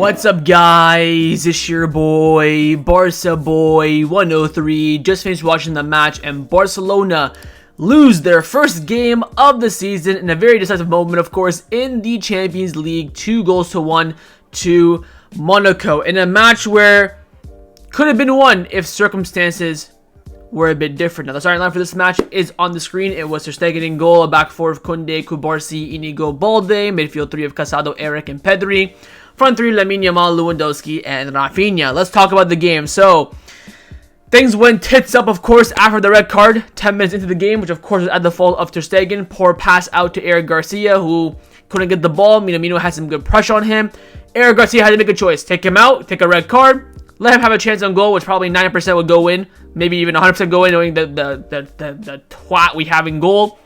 What's up, guys? It's your boy, Barca Boy 103. Just finished watching the match, and Barcelona lose their first game of the season in a very decisive moment, of course, in the Champions League. 2-1 to Monaco in a match where could have been won if circumstances were a bit different. Now, the starting line for this match is on the screen. It was Ter Stegen in goal, a back four of Kounde, Kubarsi, Inigo, Balde, midfield three of Casado, Eric, and Pedri, front three Lamine Yamal, Lewandowski, and Raphinha. Let's talk about the game. So, things went tits up, of course, after the red card, 10 minutes into the game, which of course was at the fault of Ter Stegen. Poor pass out to Eric Garcia, who couldn't get the ball. Minamino had some good pressure on him. Eric Garcia had to make a choice. Take him out, take a red card, let him have a chance on goal, which probably 90% would go in. Maybe even 100% go in, knowing the twat we have in goal.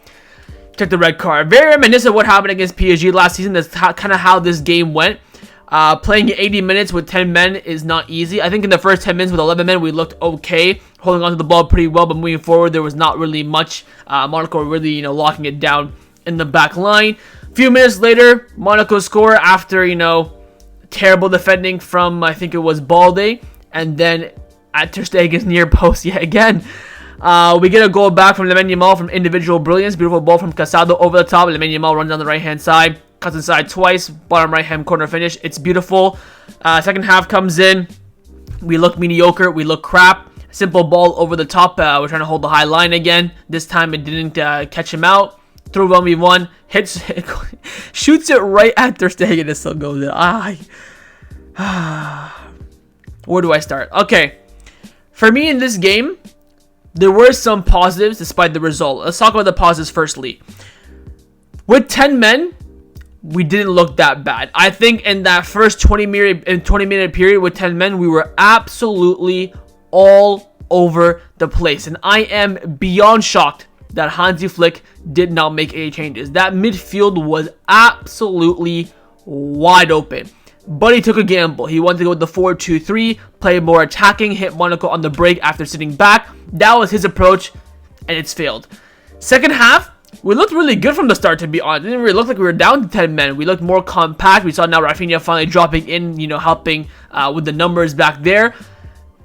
Took the red card. Very reminiscent of what happened against PSG last season. That's kind of how this game went. Playing 80 minutes with 10 men is not easy. I think in the first 10 minutes with 11 men, we looked okay, holding on to the ball pretty well, but moving forward, there was not really much. Monaco really, locking it down in the back line. A few minutes later, Monaco score after, terrible defending from, I think it was Balde, and then at Ter Stegen's near post yet again. We get a goal back from Lamine Yamal from individual brilliance. Beautiful ball from Casado over the top. Lamine Yamal runs down the right-hand side, cuts inside twice, bottom right-hand corner finish. It's beautiful. Second half comes in. We look mediocre. We look crap. Simple ball over the top. We're trying to hold the high line again. This time it didn't catch him out. Through 1v1. Hits, shoots it right at Ter Stegen. It still goes in. Where do I start? Okay. For me in this game, there were some positives despite the result. Let's talk about the positives firstly. With 10 men, we didn't look that bad. I think in that first 20-minute period with 10 men, we were absolutely all over the place. And I am beyond shocked that Hansi Flick did not make any changes. That midfield was absolutely wide open. But he took a gamble. He wanted to go with the 4-2-3, play more attacking, hit Monaco on the break after sitting back. That was his approach, and it's failed. Second half, we looked really good from the start, to be honest. It didn't really look like we were down to 10 men. We looked more compact. We saw now Raphinha finally dropping in, helping with the numbers back there.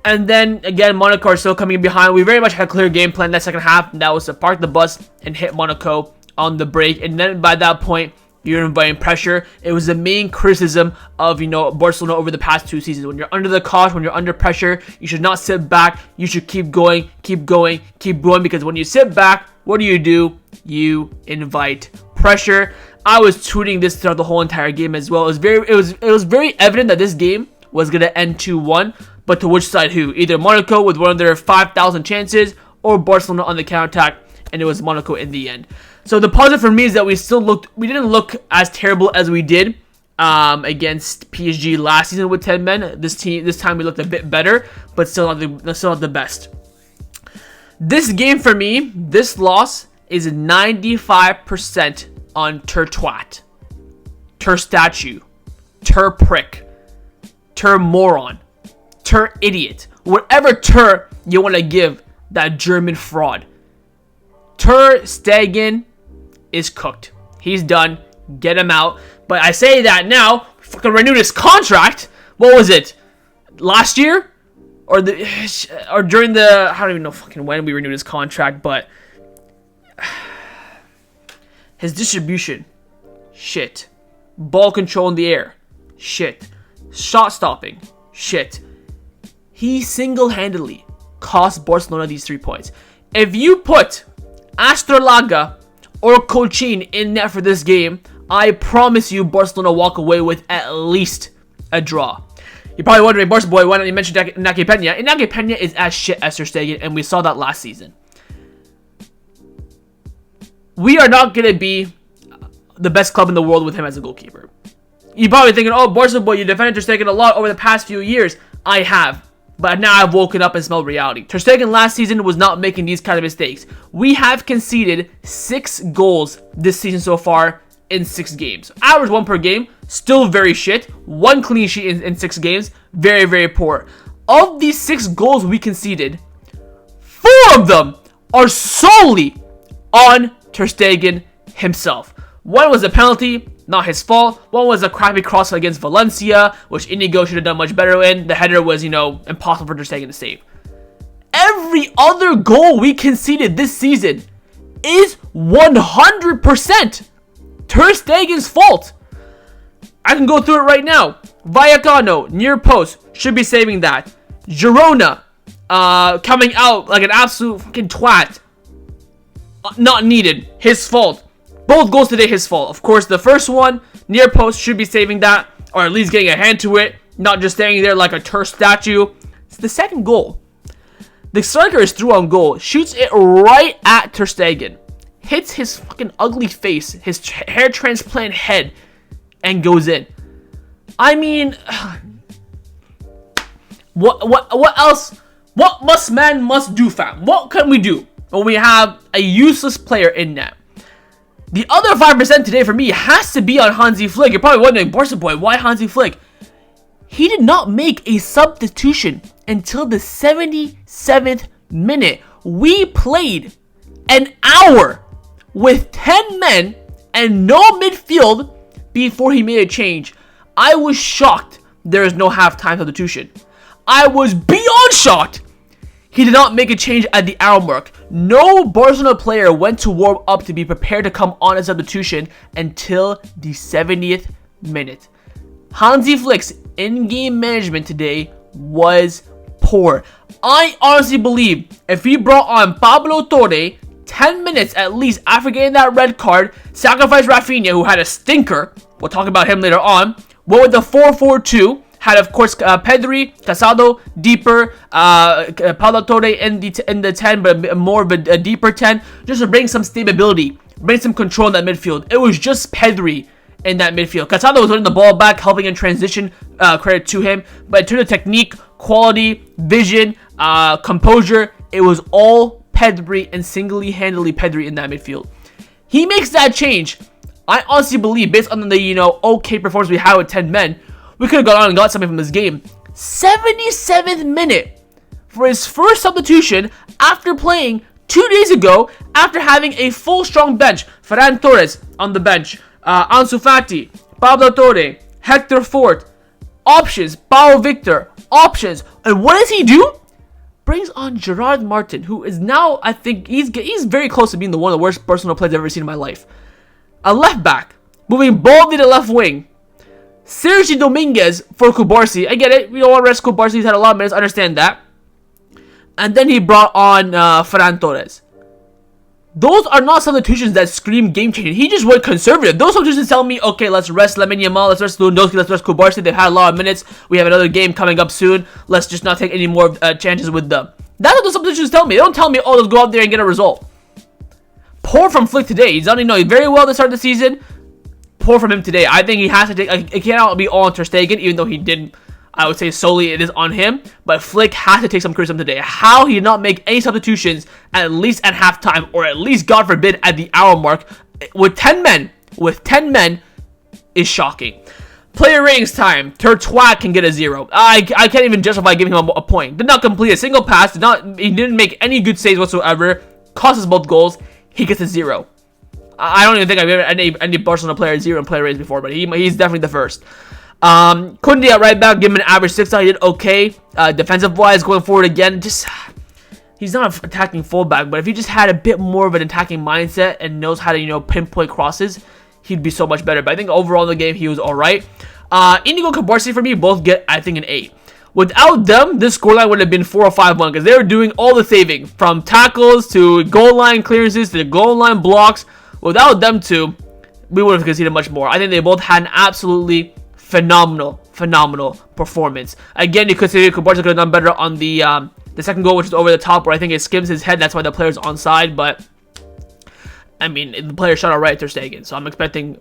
And then, again, Monaco are still coming behind. We very much had a clear game plan that second half. And that was to park the bus and hit Monaco on the break. And then by that point, you're inviting pressure. It was the main criticism of, Barcelona over the past 2 seasons. When you're under the cosh, when you're under pressure, you should not sit back. You should keep going, because when you sit back, what do? You invite pressure. I was tweeting this throughout the whole entire game as well. It was very evident that this game was going to end 2-1, but to which side who? Either Monaco with one of their 5,000 chances or Barcelona on the counterattack, and it was Monaco in the end. So the positive for me is that we didn't look as terrible as we did against PSG last season with 10 men. This time we looked a bit better, but still not the best. This game for me, this loss is 95% on Ter twat, Ter statue, Ter prick, Ter moron, Ter idiot, whatever Ter you want to give that German fraud. Ter Stegen is cooked. He's done. Get him out. But I say that now, fucking renew this contract. What was it? Last year? Or during the, I don't even know fucking when we renewed his contract, but his distribution, shit. Ball control in the air, shit. Shot stopping, shit. He single-handedly cost Barcelona these 3 points. If you put Astrolaga or Cochin in net for this game, I promise you Barcelona walk away with at least a draw. You're probably wondering, Barca boy, why don't you mention Inaki Peña? Inaki Peña is as shit as Ter Stegen, and we saw that last season. We are not going to be the best club in the world with him as a goalkeeper. You're probably thinking, oh, Barca boy, you defended Ter Stegen a lot over the past few years. I have. But now I've woken up and smelled reality. Ter Stegen last season was not making these kind of mistakes. We have conceded 6 goals this season so far in 6 games. Average 1 per game, still very shit. 1 clean sheet in 6 games, very, very poor. Of these 6 goals we conceded, 4 of them are solely on Ter Stegen himself. One was a penalty, not his fault. One was a crappy cross against Valencia, which Inigo should have done much better in. The header was, impossible for Ter Stegen to save. Every other goal we conceded this season is 100% Ter Stegen's fault. I can go through it right now. Vallecano, near post, should be saving that. Girona, coming out like an absolute fucking twat. Not needed. His fault. Both goals today, his fault. Of course, the first one, near post, should be saving that. Or at least getting a hand to it. Not just standing there like a Ter statue. It's the second goal. The striker is through on goal. Shoots it right at Ter Stegen. Hits his fucking ugly face. His hair transplant head. And goes in. I mean... What else? What must do, fam? What can we do when we have a useless player in net? The other 5% today for me has to be on Hansi Flick. You're probably wondering, Barca boy, why Hansi Flick? He did not make a substitution until the 77th minute. We played an hour with 10 men and no midfield before he made a change. I was shocked there is no halftime substitution. I was beyond shocked he did not make a change at the hour mark. No Barcelona player went to warm up to be prepared to come on as substitution until the 70th minute. Hansi Flick's in-game management today was poor. I honestly believe if he brought on Pablo Torre 10 minutes at least after getting that red card, sacrificed Raphinha, who had a stinker, we'll talk about him later on, went with the 4-4-2, had, of course, Pedri, Casado, deeper, Pablo Torre in the 10, but more of a deeper 10, just to bring some stability, bring some control in that midfield. It was just Pedri in that midfield. Casado was winning the ball back, helping in transition, credit to him, but in terms of technique, quality, vision, composure, it was all Pedri and single-handedly Pedri in that midfield. He makes that change. I honestly believe, based on the, okay performance we had with 10 men, we could have gone on and got something from this game. 77th minute for his first substitution after playing 2 days ago, after having a full strong bench. Ferran Torres on the bench. Ansu Fati, Pablo Torre, Hector Fort. Options. Pau Victor. Options. And what does he do? Brings on Gerard Martin, who is now, I think, he's very close to being one of the worst Barcelona players I've ever seen in my life. A left back, moving boldly to left wing. Sergi Dominguez for Cubarsí. I get it. We don't want to rest Cubarsí. He's had a lot of minutes. I understand that. And then he brought on Ferran Torres. Those are not substitutions that scream game changing. He just went conservative. Those substitutions tell me, okay, let's rest Lamine Yamal, let's rest Lewandowski, let's rest Cubarsí. They've had a lot of minutes. We have another game coming up soon. Let's just not take any more chances with them. That's what those substitutions tell me. They don't tell me, oh, let's go out there and get a result. Poor from Flick today. He's done very well to start the season. Poor from him today. I think he has to take. It cannot be all on Ter Stegen, even though he didn't. I would say solely it is on him. But Flick has to take some criticism today. How he did not make any substitutions at least at halftime, or at least, God forbid, at the hour mark with 10 men. With 10 men is shocking. Player ratings time. Tertois can get a 0. I can't even justify giving him a point. Did not complete a single pass. He didn't make any good saves whatsoever. Cost us both goals. He gets a 0. I don't even think I've ever any Barcelona player 0 in player ratings before, but he's definitely the first. Kounde at right back, give him an average 6. He did okay. Defensive wise, going forward again, just he's not an attacking fullback, but if he just had a bit more of an attacking mindset and knows how to pinpoint crosses, he'd be so much better. But I think overall in the game he was all right. Inigo and Cubarsí for me both get, I think, an 8. Without them, this scoreline would have been 4 or 5-1 because they were doing all the saving, from tackles to goal line clearances to goal line blocks. Without them two, we would have conceded much more. I think they both had an absolutely phenomenal performance. Again, you could say Cubarsí could have done better on the second goal, which is over the top, where I think it skims his head. That's why the player's onside. But I mean, the player shot out right at Ter Stegen, so I'm expecting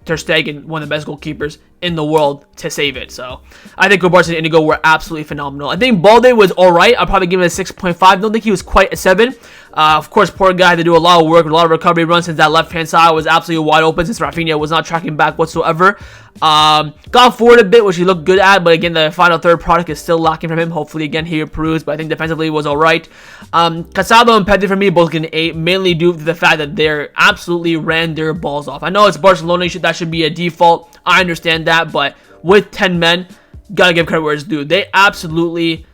Ter Stegen, one of the best goalkeepers in the world, to save it. So I think Cubarsí and Inigo were absolutely phenomenal. I think Balde was alright. I'll probably give him a 6.5. Don't think he was quite a 7. Of course, poor guy had to do a lot of work, a lot of recovery runs since that left-hand side was absolutely wide open since Raphinha was not tracking back whatsoever. Got forward a bit, which he looked good at, but again, the final third product is still lacking from him. Hopefully, again, he improves, but I think defensively was alright. Casado and Pedri for me both getting 8, mainly due to the fact that they absolutely ran their balls off. I know it's Barcelona, that should be a default. I understand that, but with 10 men, gotta give credit where it's due. They absolutely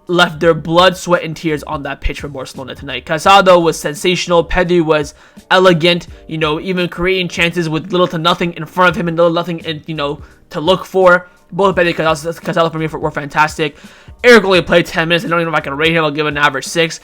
left their blood, sweat, and tears on that pitch for Barcelona tonight. Casado was sensational. Pedri was elegant, you know, even creating chances with little to nothing in front of him and little nothing, you know, to look for. Both Pedri and Casado for me were fantastic. Eric only played 10 minutes. I don't even know if I can rate him. I'll give him an average 6.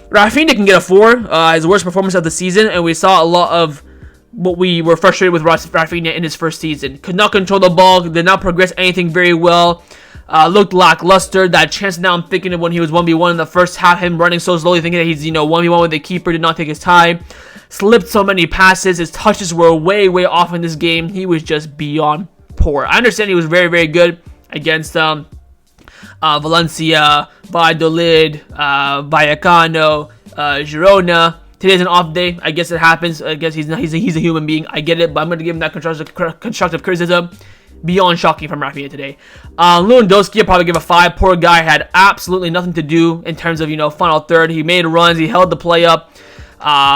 Raphinha can get a 4. His worst performance of the season, and we saw a lot of what we were frustrated with Raphinha in his first season. Could not control the ball, did not progress anything very well. Looked lackluster. That chance now I'm thinking of when he was 1v1 in the first half, him running so slowly, thinking that he's, you know, 1v1 with the keeper, did not take his time. Slipped so many passes. His touches were way off in this game. He was just beyond poor. I understand he was very good against Valencia, Valladolid, Vallecano, Girona. Today's an off day. I guess it happens. I guess he's a human being. I get it, but I'm going to give him that constructive criticism. Beyond shocking from Raphinha today. Lewandowski, I'll probably give a 5. Poor guy had absolutely nothing to do in terms of, you know, final third. He made runs. He held the play up.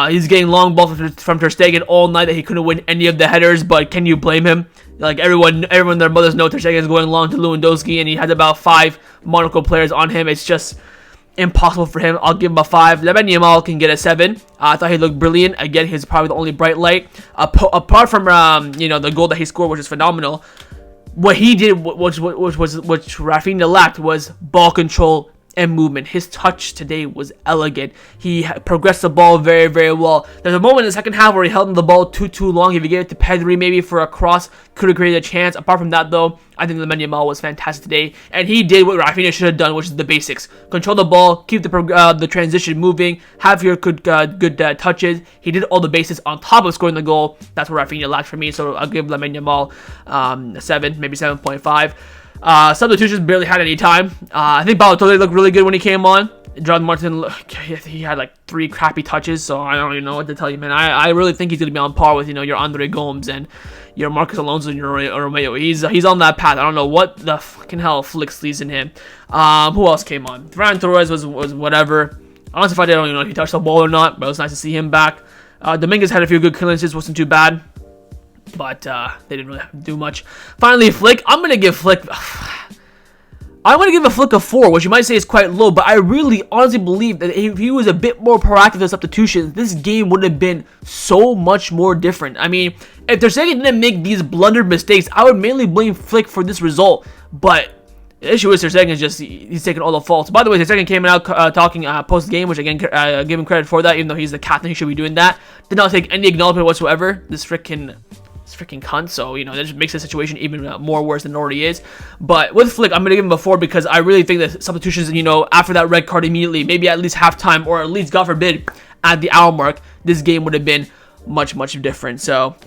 He's getting long balls from Ter Stegen all night that he couldn't win any of the headers, but can you blame him? Like, everyone their mothers know Ter Stegen is going long to Lewandowski, and he has about 5 Monaco players on him. It's just impossible for him. I'll give him a 5. Yamal can get a 7. I thought he looked brilliant. Again, he's probably the only bright light. Apart from, you know, the goal that he scored, which is phenomenal, what he did, which Raphinha lacked, was ball control and movement. His touch today was elegant. He progressed the ball very well. There's a moment in the second half where he held the ball too long. If he gave it to Pedri maybe for a cross, could have created a chance. Apart from that, though, I think Yamal was fantastic today, and he did what Raphinha should have done, which is the basics: control the ball, keep the transition moving, have your good touches. He did all the basics on top of scoring the goal. That's where Raphinha lacked for me, so I'll give Yamal a 7, maybe 7.5. Substitutions barely had any time. I think Balotelli looked really good when he came on. John Martin, he had like 3 crappy touches, so I don't even know what to tell you, man. I really think he's going to be on par with, you know, your Andre Gomes and your Marcos Alonso and your Romeo. He's on that path. I don't know what the fucking hell Flick sees in him. Who else came on? Ferran Torres was whatever. Honestly, I don't even know if he touched the ball or not, but it was nice to see him back. Dominguez had a few good clearances, wasn't too bad, but they didn't really have to do much. Finally, Flick. I'm going to give Flick a 4, which you might say is quite low, but I really honestly believe that if he was a bit more proactive with substitutions, this game would have been so much more different. I mean, if Ter Stegen didn't make these blundered mistakes, I would mainly blame Flick for this result, but the issue with Ter Stegen is just he's taking all the faults. By the way, Ter Stegen came out talking post-game, which again, give him credit for that, even though he's the captain, he should be doing that. Did not take any acknowledgement whatsoever. This freaking cunt, so, you know, that just makes the situation even more worse than it already is. But with Flick, I'm going to give him a 4 because I really think that substitutions, you know, after that red card immediately, maybe at least halftime, or at least, God forbid, at the hour mark, this game would have been much different. So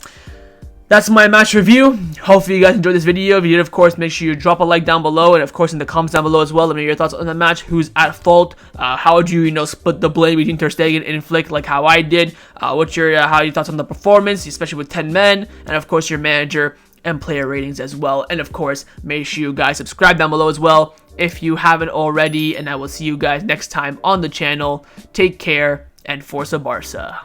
that's my match review. Hopefully you guys enjoyed this video. If you did, of course, make sure you drop a like down below, and of course in the comments down below as well, let me know your thoughts on the match. Who's at fault? How would you, you know, split the blame between Ter Stegen and Flick, like how I did? What's your thoughts on the performance, especially with 10 men, and of course your manager and player ratings as well. And of course, make sure you guys subscribe down below as well if you haven't already. And I will see you guys next time on the channel. Take care, and Forza Barca.